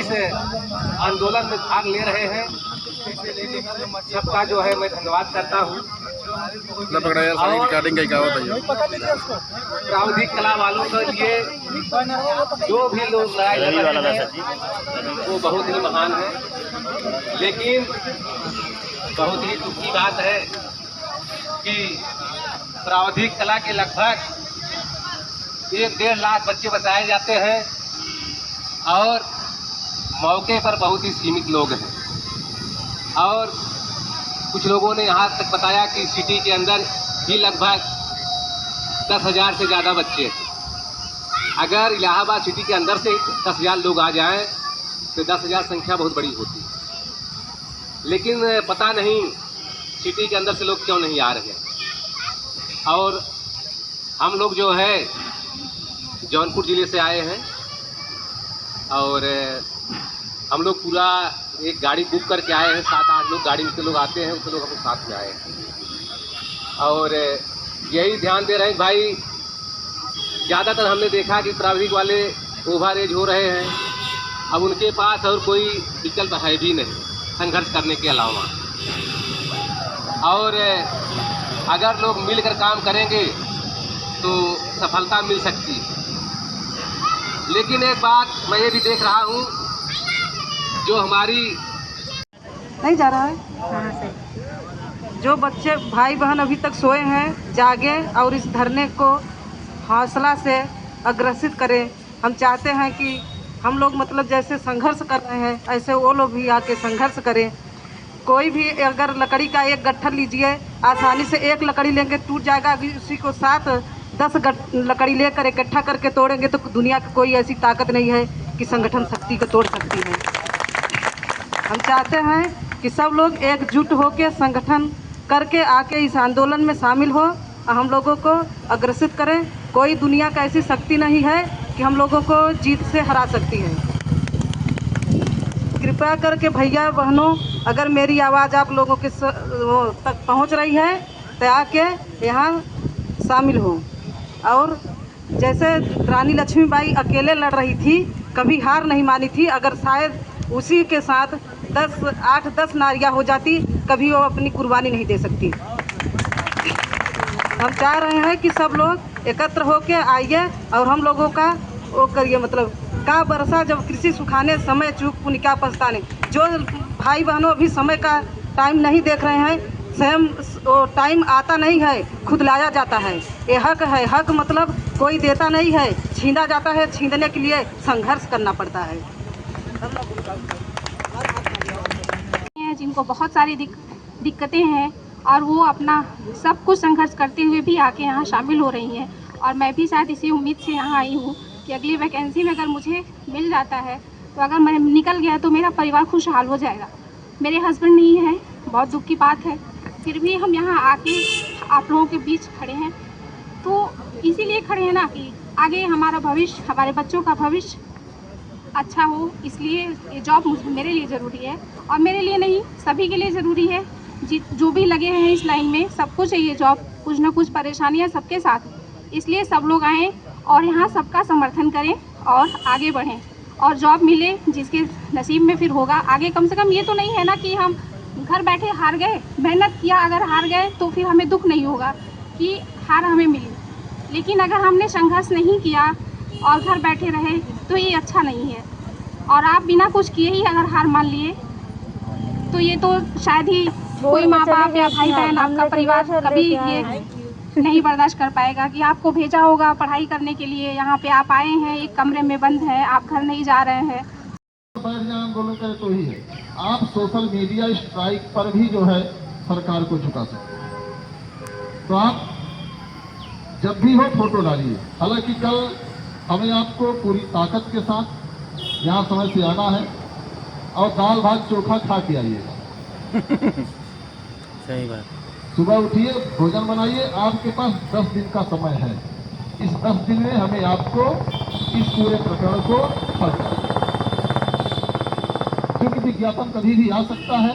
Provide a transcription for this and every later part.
इस आंदोलन में भाग ले रहे हैं, सबका जो है मैं धन्यवाद करता हूँ। प्रावधिक कला वालों के लिए जो भी लोग लड़ाई लड़ रहे हैं वो बहुत ही महान है, लेकिन बहुत ही दुख की बात है कि प्रावधिक कला के लगभग 1-1.5 लाख बच्चे बताए जाते हैं और मौके पर बहुत ही सीमित लोग हैं। और कुछ लोगों ने यहाँ तक बताया कि सिटी के अंदर ही लगभग 10,000 से ज़्यादा बच्चे हैं। अगर इलाहाबाद सिटी के अंदर से 10,000 लोग आ जाएं तो 10,000 संख्या बहुत बड़ी होती है, लेकिन पता नहीं सिटी के अंदर से लोग क्यों नहीं आ रहे हैं। और हम लोग जो है जौनपुर ज़िले से आए हैं और हम लोग पूरा एक गाड़ी बुक करके आए हैं, 7-8 लोग गाड़ी में से लोग आते हैं, उससे लोग हम साथ में आए हैं। और यही ध्यान दे रहे हैं भाई, ज़्यादातर हमने देखा कि प्राविधिक वाले ओवर एज हो रहे हैं, अब उनके पास और कोई विकल्प है भी नहीं संघर्ष करने के अलावा। और अगर लोग मिलकर काम करेंगे तो सफलता मिल सकती है। लेकिन एक बात मैं ये भी देख रहा हूँ, जो हमारी नहीं जा रहा है, जो बच्चे भाई बहन अभी तक सोए हैं जागे और इस धरने को हौसला से अग्रसित करें। हम चाहते हैं कि हम लोग मतलब जैसे संघर्ष कर रहे हैं ऐसे वो लोग भी आके संघर्ष करें। कोई भी अगर लकड़ी का एक गट्ठर लीजिए, आसानी से एक लकड़ी लेंगे टूट जाएगा, अभी उसी को 7-10 लकड़ी लेकर इकट्ठा करके तोड़ेंगे तो दुनिया की कोई ऐसी ताकत नहीं है कि संगठन शक्ति को तोड़ सकती है। हम चाहते हैं कि सब लोग एकजुट होकर संगठन करके आके इस आंदोलन में शामिल हो और हम लोगों को अग्रसित करें। कोई दुनिया का ऐसी शक्ति नहीं है कि हम लोगों को जीत से हरा सकती है। कृपया करके भैया बहनों, अगर मेरी आवाज़ आप लोगों के तक पहुंच रही है तो आके यहाँ शामिल हो। और जैसे रानी लक्ष्मीबाई अकेले लड़ रही थी, कभी हार नहीं मानी थी, अगर शायद उसी के साथ 8-10 नारियाँ हो जाती, कभी वो अपनी कुर्बानी नहीं दे सकती। हम चाह रहे हैं कि सब लोग एकत्र होके आइए और हम लोगों का वो करिए, मतलब का बरसा जब कृषि सुखाने समय चूक पुण्य क्या पछताने। जो भाई बहनों अभी समय का टाइम नहीं देख रहे हैं, स्वयं टाइम आता नहीं है, खुद लाया जाता है। ये हक है, हक मतलब कोई देता नहीं है, छीना जाता है। छीनने के लिए संघर्ष करना पड़ता है। जिनको बहुत सारी दिक्कतें हैं और वो अपना सब कुछ संघर्ष करते हुए भी आके यहाँ शामिल हो रही हैं। और मैं भी शायद इसी उम्मीद से यहाँ आई हूँ कि अगली वैकेंसी में अगर मुझे मिल जाता है तो अगर मैं निकल गया तो मेरा परिवार खुशहाल हो जाएगा। मेरे हस्बैंड नहीं है, बहुत दुख की बात है, फिर भी हम यहाँ आके आप लोगों के बीच खड़े हैं। तो इसीलिए खड़े हैं ना कि आगे हमारा भविष्य, हमारे बच्चों का भविष्य अच्छा हो, इसलिए ये जॉब मेरे लिए ज़रूरी है। और मेरे लिए नहीं, सभी के लिए ज़रूरी है। जो भी लगे हैं इस लाइन में, सबको चाहिए जॉब। कुछ ना कुछ परेशानियां सबके साथ, इसलिए सब लोग आएँ और यहाँ सबका समर्थन करें और आगे बढ़ें और जॉब मिले जिसके नसीब में फिर होगा। आगे कम से कम ये तो नहीं है ना कि हम घर बैठे हार गए, मेहनत किया अगर हार गए तो फिर हमें दुख नहीं होगा कि हार हमें मिली। लेकिन अगर हमने संघर्ष नहीं किया और घर बैठे रहे तो ये अच्छा नहीं है। और आप बिना कुछ किए ही अगर हार मान लिए तो ये तो शायद ही कोई माँ बाप या भाई बहन, आपका परिवार कभी ये नहीं बर्दाश्त कर पाएगा कि आपको भेजा होगा पढ़ाई करने के लिए, यहाँ पे आप आए हैं, एक कमरे में बंद हैं, आप घर नहीं जा रहे हैं। आंदोलन करे तो ही है, आप सोशल मीडिया स्ट्राइक पर भी जो है सरकार को झुका सकते हैं। तो आप जब भी हो फोटो डालिए। हालांकि कल हमें आपको पूरी ताकत के साथ यहाँ समय से आना है और दाल भात चोखा खा के आइएगा। सही बात। सुबह उठिए, भोजन बनाइए, आपके पास 10 दिन का समय है। इस 10 दिन में हमें आपको इस पूरे प्रकरण को हल करना है, क्योंकि विज्ञापन कभी भी आ सकता है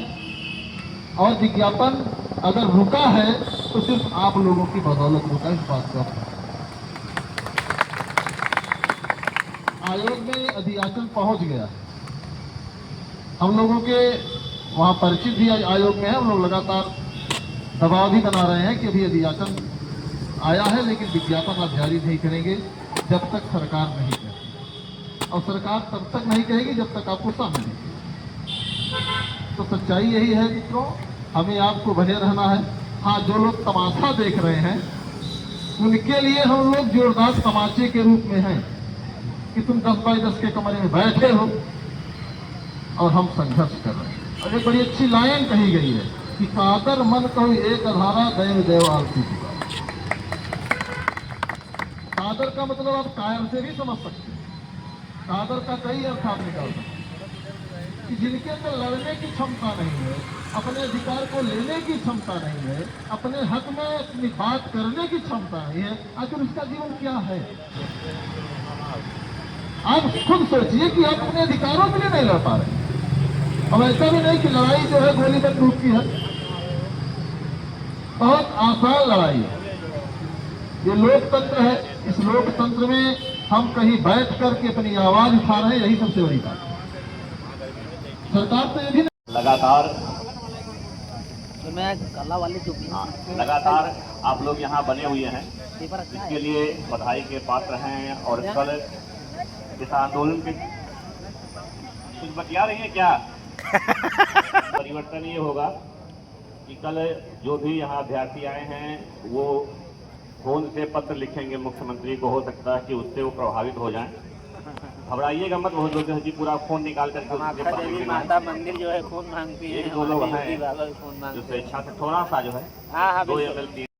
और विज्ञापन अगर रुका है तो सिर्फ आप लोगों की बदौलत रुका। इस बात का आयोग में अधियाचन पहुंच गया है, हम लोगों के वहाँ परिचित भी आयोग में है, हम लोग लगातार दबाव भी बना रहे हैं कि अभी अधियाचन आया है लेकिन विज्ञापन आप जारी नहीं करेंगे जब तक सरकार नहीं कहे, और सरकार तब तक नहीं कहेगी जब तक आपको सामने नहीं। तो सच्चाई यही है मित्रों, हमें आपको बने रहना है। हाँ, जो लोग तमाशा देख रहे हैं उनके लिए हम लोग जोरदार तमाचे के रूप में हैं कि तुम 10 बाई 10 के कमरे में बैठे हो और हम संघर्ष कर रहे हैं। और एक बड़ी अच्छी लाइन कही गई है कि कादर मन कहो एक अधारा दैव देव आलसी चुका। कादर का मतलब आप कायर से भी समझ सकते हैं। कादर का कई अर्थ आप निकाल सकते हैं कि जिनके अंदर लड़ने की क्षमता नहीं है, अपने अधिकार को लेने की क्षमता नहीं है, अपने हक में अपनी बात करने की क्षमता नहीं है, आखिर उसका जीवन क्या है? आप खुद सोचिए कि आप अपने अधिकारों के लिए नहीं लड़ पा रहे। अब ऐसा भी नहीं कि लड़ाई जो है गोली बंदूक की है, बहुत आसान लड़ाई है। ये लोकतंत्र है, इस लोकतंत्र में हम कहीं बैठ करके अपनी आवाज उठा रहे हैं, यही सबसे बड़ी बात। सरकार तो ये भी लगातार लगातार आप लोग यहाँ बने हुए हैं, इसके लिए बधाई के पात्र हैं। और कल इस आंदोलन के कुछ बतिया रही है क्या? परिवर्तन ये होगा कि कल जो भी यहाँ अभ्यर्थी आए हैं वो फोन से पत्र लिखेंगे मुख्यमंत्री को, हो सकता है कि उससे वो प्रभावित हो जाएं। घबराइएगा मत, बहुत लोग जी पूरा फोन निकाल कर माता मंदिर जो है खून मांगती है, एक दो लोग हैं जो स्वेच्छा से थोड़ा सा जो है 2 ml